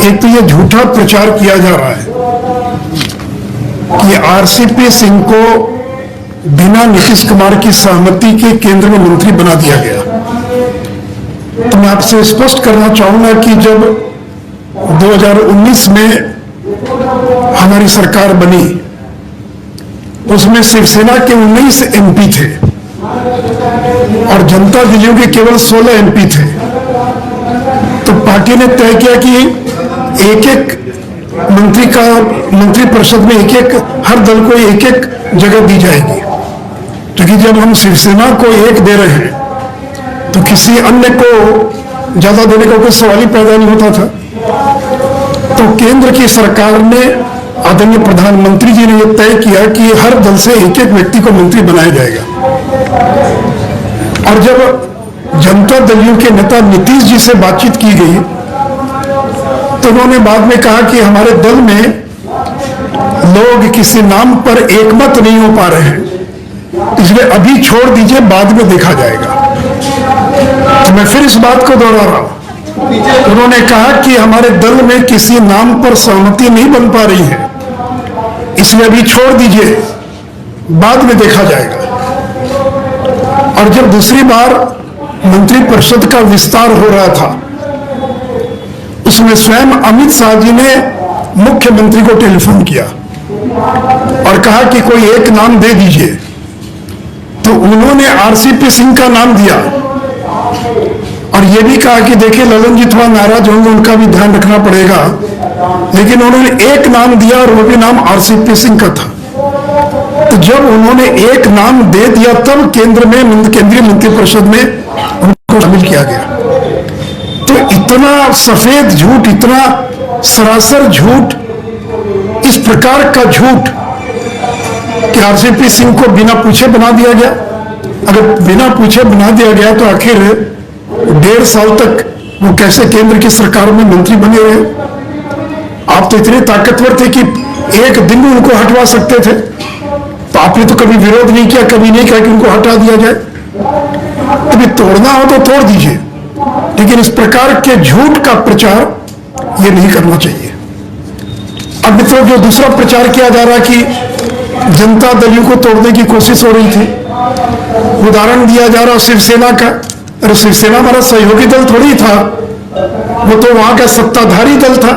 एक तो ये झूठा प्रचार किया जा रहा है कि आरसीपी सिंह को बिना नीतीश कुमार की सहमति के केंद्र में मंत्री बना दिया गया। तो मैं आपसे स्पष्ट करना चाहूंगा कि जब 2019 में हमारी सरकार बनी, उसमें शिवसेना के 19 एमपी थे और जनता दल के केवल 16 एमपी थे। तो पार्टी ने तय किया कि एक एक मंत्री परिषद में हर दल को एक एक जगह दी जाएगी। क्योंकि जब हम शिवसेना को एक दे रहे हैं तो किसी अन्य को ज्यादा देने का कोई सवाल ही पैदा नहीं होता था। तो केंद्र की सरकार ने, आदरणीय प्रधानमंत्री जी ने यह तय किया कि हर दल से एक एक व्यक्ति को मंत्री बनाया जाएगा। और जब जनता दल के नेता नीतीश जी से बातचीत की गई तो उन्होंने बाद में कहा कि हमारे दल में लोग किसी नाम पर एकमत नहीं हो पा रहे हैं, इसलिए अभी छोड़ दीजिए, बाद में देखा जाएगा। तो मैं फिर इस बात को दोहरा रहा हूं। उन्होंने कहा कि हमारे दल में किसी नाम पर सहमति नहीं बन पा रही है, इसलिए अभी छोड़ दीजिए, बाद में देखा जाएगा। और जब दूसरी बार मंत्रिपरिषद का विस्तार हो रहा था, उसमें स्वयं अमित शाह जी ने मुख्यमंत्री को टेलीफोन किया और कहा कि कोई एक नाम दे दीजिए। तो उन्होंने आरसीपी सिंह का नाम दिया और यह भी कहा कि देखिए ललन जी थोड़ा नाराज होंगे, उनका भी ध्यान रखना पड़ेगा, लेकिन उन्होंने एक नाम दिया और वो भी नाम आरसीपी सिंह का था। तो जब उन्होंने एक नाम दे दिया तब केंद्रीय मंत्रिपरिषद में उनको शामिल किया गया। तो इतना सफेद झूठ, इतना सरासर झूठ, इस प्रकार का झूठ कि आरसीपी सिंह को बिना पूछे बना दिया गया। अगर बिना पूछे बना दिया गया तो आखिर 1.5 साल तक वो कैसे केंद्र की सरकार में मंत्री बने रहे? आप तो इतने ताकतवर थे कि एक दिन में उनको हटवा सकते थे। तो आपने तो कभी विरोध नहीं किया, कभी नहीं कहा कि उनको हटा दिया जाए। अभी तोड़ना हो तो तोड़ दीजिए, लेकिन इस प्रकार के झूठ का प्रचार ये नहीं करना चाहिए। अब मित्रों, जो दूसरा प्रचार किया जा रहा है कि जनता दल को तोड़ने की कोशिश हो रही थी, उदाहरण दिया जा रहा शिवसेना का। अरे शिवसेना हमारा सहयोगी दल थोड़ी था, वो तो वहां का सत्ताधारी दल था।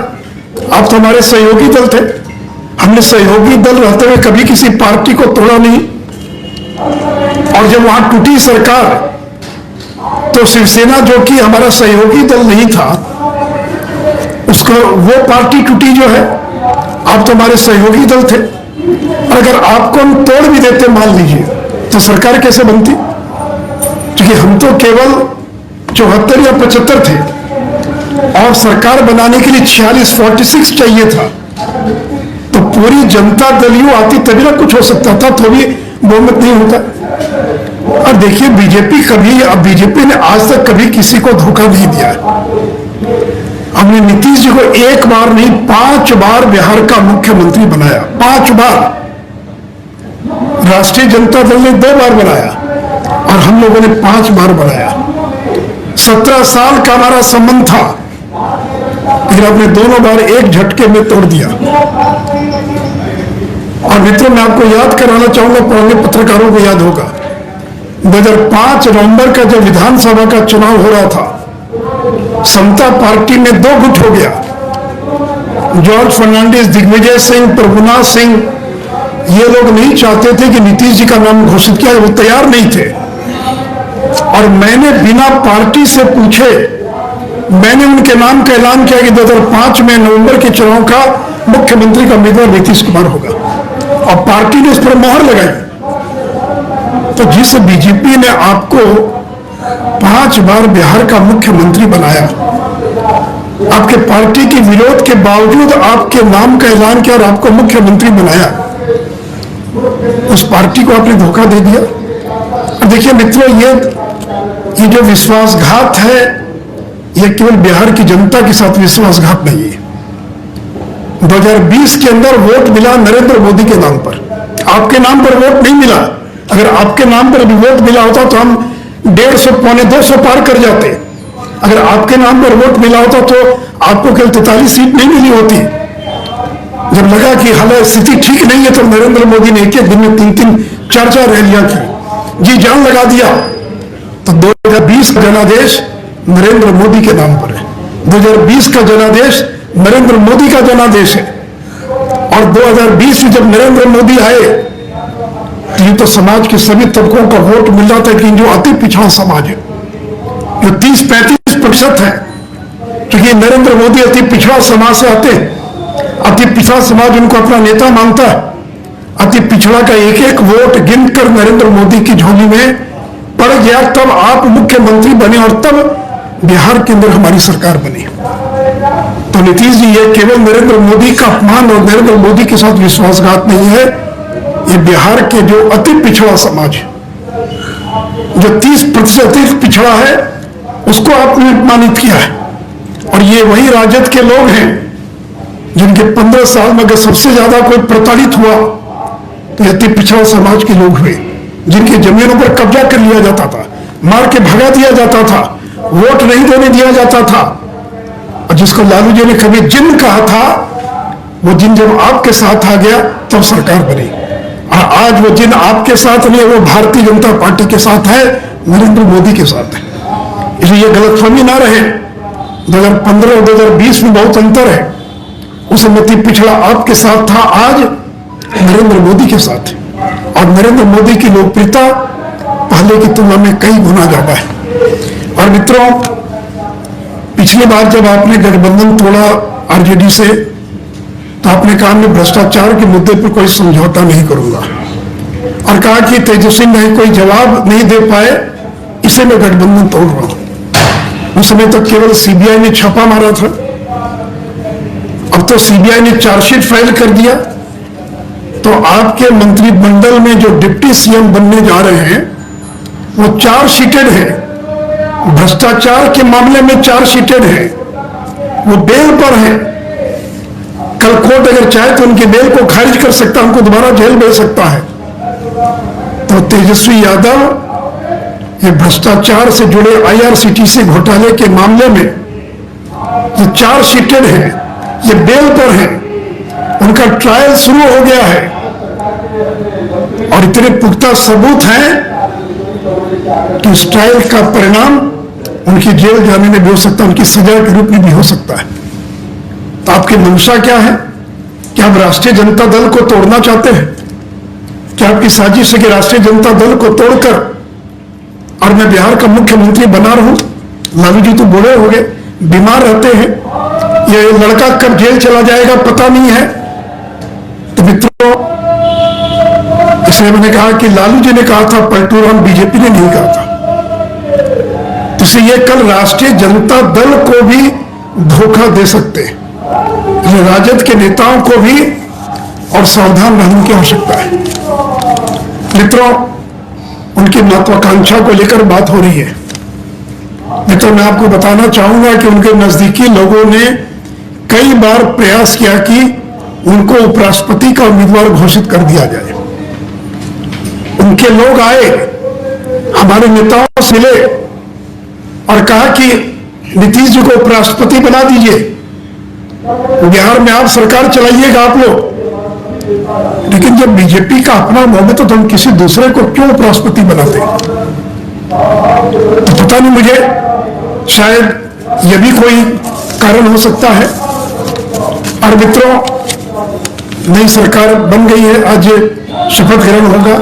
आप तो हमारे सहयोगी दल थे। हमने सहयोगी दल रहते हुए कभी किसी पार्टी को तोड़ा नहीं। और जब वहां टूटी सरकार तो शिवसेना, जो कि हमारा सहयोगी दल नहीं था, उसको वो पार्टी टूटी जो है। आप तो हमारे सहयोगी दल थे। अगर आपको हम तोड़ भी देते, मान लीजिए, तो सरकार कैसे बनती? क्योंकि हम तो केवल 74 या 75 थे और सरकार बनाने के लिए 46 चाहिए था। तो पूरी जनता दल आती तभी ना कुछ हो सकता था, तो भी बहुमत नहीं होता। और देखिए बीजेपी ने आज तक कभी किसी को धोखा नहीं दिया। हमने नीतीश जी को एक बार नहीं 5 बार बिहार का मुख्यमंत्री बनाया, 5 बार। राष्ट्रीय जनता दल ने 2 बार बनाया और हम लोगों ने 5 बार बनाया। 17 साल का हमारा संबंध था, लेकिन आपने दोनों बार एक झटके में तोड़ दिया। और मित्रों, मैं आपको याद कराना चाहूंगा, पुराने पत्रकारों को याद होगा, 2005 नवंबर का जब विधानसभा का चुनाव हो रहा था, समता पार्टी में 2 गुट हो गया। जॉर्ज फर्नांडिस, दिग्विजय सिंह, प्रभुनाथ सिंह, ये लोग नहीं चाहते थे कि नीतीश जी का नाम घोषित किया, वो तैयार नहीं थे। और मैंने बिना पार्टी से पूछे मैंने उनके नाम का ऐलान किया कि 2005 में नवंबर के चुनाव का मुख्यमंत्री का उम्मीदवार नीतीश कुमार होगा, और पार्टी ने इस पर मोहर लगाई। तो जिस बीजेपी ने आपको 5 बार बिहार का मुख्यमंत्री बनाया, आपके पार्टी के विरोध के बावजूद आपके नाम का ऐलान किया और आपको मुख्यमंत्री बनाया, उस पार्टी को आपने धोखा दे दिया। देखिए मित्रों, ये जो विश्वासघात है, यह केवल बिहार की जनता के साथ विश्वासघात नहीं है। 2020 के अंदर वोट मिला नरेंद्र मोदी के नाम पर, आपके नाम पर वोट नहीं मिला। अगर आपके नाम पर अभी वोट मिला होता तो हम 150 पौने 200 पार कर जाते। अगर आपके नाम पर वोट मिला होता तो आपको केवल 43 सीट नहीं मिली होती। जब लगा कि हालात स्थिति ठीक नहीं है तो नरेंद्र मोदी ने एक एक दिन में 3-3, 4-4 रैलियां की, जी जान लगा दिया। तो 2020 का जनादेश नरेंद्र मोदी के नाम पर है। 2020 का जनादेश नरेंद्र मोदी का जनादेश है। और 2020 में जब नरेंद्र मोदी आए तो ये तो समाज के सभी तबकों का वोट मिल जाता है कि जो अति पिछड़ा समाज है, जो 30-35% है, क्योंकि नरेंद्र मोदी अति पिछड़ा समाज से आते हैं। अति पिछड़ा समाज उनको अपना नेता मानता है। अति पिछड़ा का एक एक वोट गिनकर नरेंद्र मोदी की झोली में पड़ गया, तब आप मुख्यमंत्री बने और तब बिहार के अंदर हमारी सरकार बनी। तो नीतीश जी, ये केवल नरेंद्र मोदी का अपमान और नरेंद्र मोदी के साथ विश्वासघात नहीं है, ये बिहार के जो अति पिछड़ा समाज है, जो 30% पिछड़ा है, उसको आपने अपमानित किया है। और ये वही राजद के लोग हैं जिनके 15 साल में अगर सबसे ज्यादा कोई प्रताड़ित हुआ तो अति पिछड़ा समाज के लोग हुए, जिनकी जमीनों पर कब्जा कर लिया जाता था, मार के भगा दिया जाता था, वोट नहीं देने दिया जाता था। और जिसको लालू जी ने कभी जिन कहा था, वो जिन जब आपके साथ आ गया तब सरकार बनी। और आज वो जिन आपके साथ नहीं है, वो भारतीय जनता पार्टी के साथ है, नरेंद्र मोदी के साथ है। इसलिए गलतफहमी ना रहे, 2015 और 2020 में बहुत अंतर है। उस अति पिछड़ा आपके साथ था, आज नरेंद्र मोदी के साथ है। और नरेंद्र मोदी की लोकप्रियता पहले की तुलना में कई गुना ज्यादा है। और मित्रों, पिछली बार जब आपने गठबंधन तोड़ा आरजेडी से, तो आपने कहा मैं भ्रष्टाचार के मुद्दे पर कोई समझौता नहीं करूंगा, और कहा कि तेजस्वी नहीं कोई जवाब नहीं दे पाए, इसे मैं गठबंधन तोड़ रहा हूं। उस समय तक केवल सीबीआई ने छापा मारा था, अब तो सीबीआई ने चार्जशीट फाइल कर दिया। तो आपके मंत्रिमंडल में जो डिप्टी सीएम बनने जा रहे हैं वो चार्जशीटेड है, भ्रष्टाचार के मामले में चार्जशीटेड है, वो बेल पर है। कल कोर्ट अगर चाहे तो उनके बेल को खारिज कर सकता है, उनको दोबारा जेल भेज सकता है। तो तेजस्वी यादव ये भ्रष्टाचार से जुड़े आईआरसीटीसी घोटाले के मामले में ये चार्जशीटेड है, ये बेल पर है, उनका ट्रायल शुरू हो गया है। और इतने पुख्ता सबूत हैं कि इस ट्रायल का परिणाम उनकी जेल जाने में भी हो सकता है, उनकी सजा के रूप में भी हो सकता है। तो आपकी मंशा क्या है? क्या आप राष्ट्रीय जनता दल को तोड़ना चाहते हैं? क्या आपकी साजिश है कि राष्ट्रीय जनता दल को तोड़कर और मैं बिहार का मुख्यमंत्री बना रहूं? लालू जी तो बूढ़े हो गए, बीमार रहते हैं, ये लड़का कब जेल चला जाएगा पता नहीं है। तो मित्रों, इसलिए मैंने कहा कि लालू जी ने कहा था पलटू राम, बीजेपी ने नहीं कहा था। तो इसलिए कल राष्ट्रीय जनता दल को भी धोखा दे सकते हैं, राजद के नेताओं को भी और सावधान रहने की आवश्यकता है। मित्रों, उनकी महत्वाकांक्षा को लेकर बात हो रही है। मित्रों, मैं आपको बताना चाहूंगा कि उनके नजदीकी लोगों ने कई बार प्रयास किया कि उनको उपराष्ट्रपति का उम्मीदवार घोषित कर दिया जाए। उनके लोग आए, हमारे नेताओं से मिले और कहा कि नीतीश जी को उपराष्ट्रपति बना दीजिए, बिहार में आप सरकार चलाइएगा आप लोग। लेकिन जब बीजेपी का अपना मोहब्बत तो हम किसी दूसरे को क्यों उपराष्ट्रपति बनाते? तो पता नहीं, मुझे शायद यह भी कोई कारण हो सकता है। और मित्रों, नई सरकार बन गई है, आज शपथ ग्रहण होगा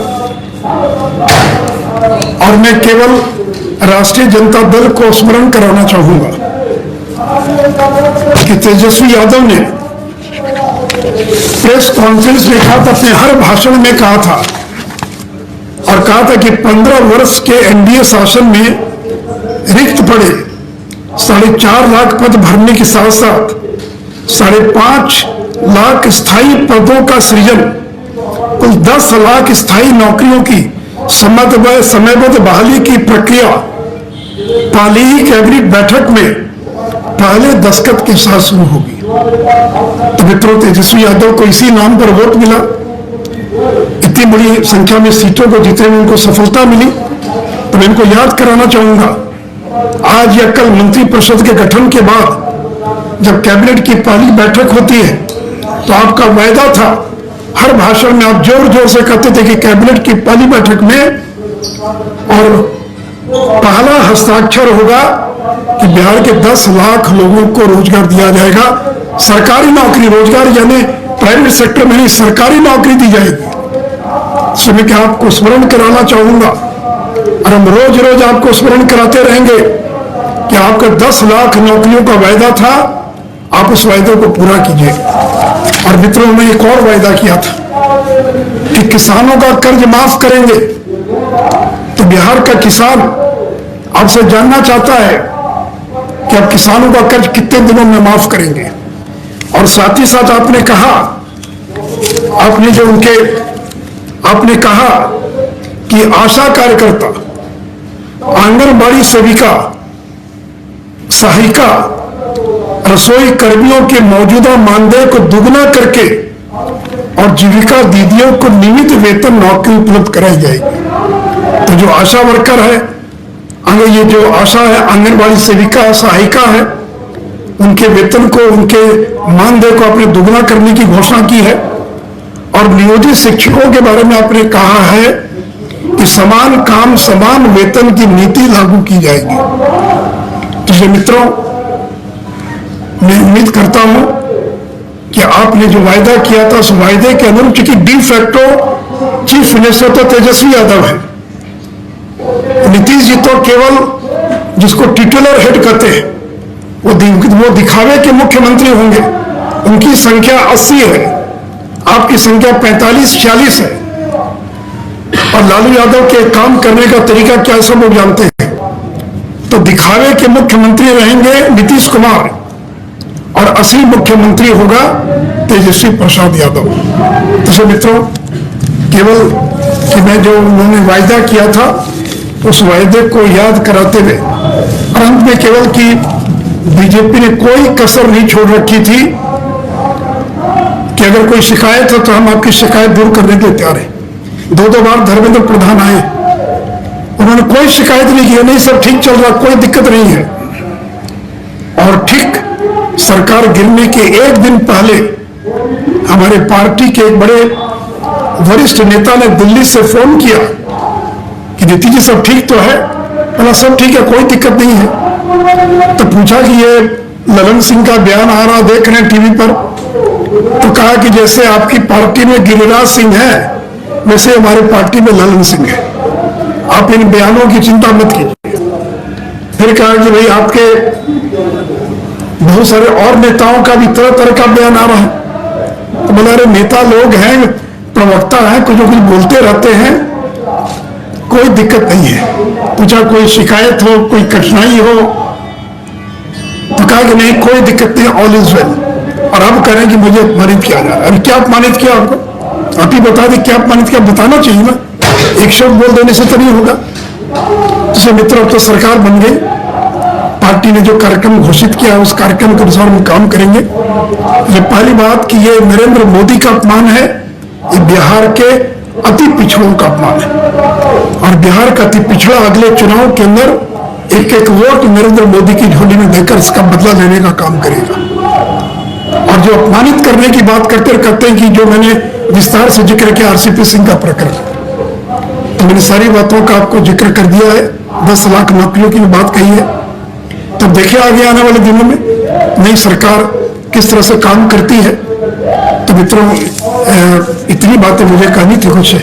और मैं केवल राष्ट्रीय जनता दल को स्मरण कराना चाहूंगा कि तेजस्वी यादव ने प्रेस कॉन्फ्रेंस में कहा था, अपने हर भाषण में कहा था और कहा था कि 15 वर्ष के एनडीए शासन में रिक्त पड़े 4.5 लाख पद भरने के साथ साथ 5.5 लाख स्थायी पदों का सृजन, कुल 10 लाख स्थायी नौकरियों की समयबद्ध बहाली की प्रक्रिया पाली ही कैबिनेट बैठक में पहले दस्तखत के साथ शुरू होगी। तो मित्रों, तेजस्वी यादव को इसी नाम पर वोट मिला, इतनी बड़ी संख्या में सीटों को जीतने में उनको सफलता मिली। तो मैं इनको याद कराना चाहूंगा आज या कल मंत्रिपरिषद के गठन के बाद जब कैबिनेट की पहली बैठक होती है तो आपका वायदा था, हर भाषण में आप जोर जोर से कहते थे कि कैबिनेट की पहली बैठक में और पहला हस्ताक्षर होगा कि बिहार के 10 लाख लोगों को रोजगार दिया जाएगा। सरकारी नौकरी, रोजगार यानी प्राइवेट सेक्टर में नहीं, सरकारी नौकरी दी जाएगी। इसलिए मैं क्या आपको स्मरण कराना चाहूंगा और हम रोज रोज आपको स्मरण कराते रहेंगे कि आपका 10 लाख नौकरियों का वायदा था, आप उस वायदे को पूरा कीजिए। और मित्रों, ने एक और वायदा किया था कि किसानों का कर्ज माफ करेंगे। तो बिहार का किसान आपसे जानना चाहता है कि आप किसानों का कर्ज कितने दिनों में माफ करेंगे। और साथ ही साथ आपने कहा कि आशा कार्यकर्ता, आंगनबाड़ी सेविका, सहायिका, रसोई कर्मियों के मौजूदा मानदेय को दुगना करके और जीविका दीदियों को नियमित वेतन नौकरी उपलब्ध कराई जाएगी। तो जो आशा वर्कर है, ये जो आशा है, आंगनबाड़ी सेविका, सहायिका है, उनके वेतन को, उनके मानदेय को आपने दुगना करने की घोषणा की है। और नियोजित शिक्षकों के बारे में आपने कहा है कि समान काम समान वेतन की नीति लागू की जाएगी। तो मित्रों, मैं उम्मीद करता हूं कि आपने जो वायदा किया था उस वायदे के अनुरूप, क्योंकि डी फैक्टो चीफ मिनिस्टर तो तेजस्वी यादव है, नीतीश जी तो केवल जिसको टिटुलर हेड कहते हैं वो दिखावे के मुख्यमंत्री होंगे। उनकी संख्या 80 है, आपकी संख्या 45-46 है। और लालू यादव के काम करने का तरीका क्या सब लोग जानते हैं। तो दिखावे के मुख्यमंत्री रहेंगे नीतीश कुमार और असली मुख्यमंत्री होगा तेजस्वी प्रसाद यादव। तो मित्रों, केवल कि मैं जो उन्होंने वायदा किया था उस वायदे को याद कराते हुए और अंत में केवल कि बीजेपी ने कोई कसर नहीं छोड़ रखी थी कि अगर कोई शिकायत है तो हम आपकी शिकायत दूर करने के लिए तैयार हैं। 2 बार धर्मेंद्र प्रधान आए, उन्होंने कोई शिकायत नहीं की, नहीं सब ठीक चल रहा, कोई दिक्कत नहीं है। और ठीक सरकार गिरने के एक दिन पहले हमारे पार्टी के एक बड़े वरिष्ठ नेता ने दिल्ली से फोन किया कि नीतीश जी सब ठीक तो है? बोला सब ठीक है, कोई दिक्कत नहीं है। तो पूछा कि ये ललन सिंह का बयान आ रहा देख रहे हैं टीवी पर, तो कहा कि जैसे आपकी पार्टी में गिरिराज सिंह है वैसे हमारे पार्टी में ललन सिंह है, आप इन बयानों की चिंता मत कीजिए। फिर कहा कि भाई आपके बहुत सारे और नेताओं का भी तरह तरह का बयान आ रहा है। तो बोला अरे नेता लोग हैं, प्रवक्ता हैं, कुछ कुछ बोलते रहते हैं, कोई दिक्कत नहीं है। पूछा कोई शिकायत हो, कोई कठिनाई हो? तो कहा कि नहीं कोई दिक्कत नहीं, ऑल इज वेल। और अब कह रहे हैं कि मुझे अपमानित किया जा रहा है। अभी क्या अपमानित किया आपको? आप ही बता दें क्या अपमानित किया, बताना चाहिए ना, एक शब्द बोल देने से तो नहीं होगा। तो मित्रों, अब तो सरकार बन गई, पार्टी ने जो कार्यक्रम घोषित किया उस कार्यक्रम के अनुसार हम काम करेंगे। ये पहली बात कि ये नरेंद्र मोदी का अपमान है, ये बिहार के अति पिछड़ों का अपमान है। और बिहार का अति पिछड़ा अगले चुनाव के अंदर एक एक वोट नरेंद्र मोदी की झोली में देकर इसका बदला लेने का काम करेगा। और जो अपमानित करने की बात करते हैं कि जो मैंने विस्तार से जिक्र किया आरसीपी सिंह का प्रकरण, तो मैंने सारी बातों का आपको जिक्र कर दिया है। 10 लाख नौकरियों की बात कही है। तब देखिए आगे आने वाले दिनों में नई सरकार किस तरह से काम करती है। तो मित्रों, इतनी बातें मुझे कहनी थी कुछ।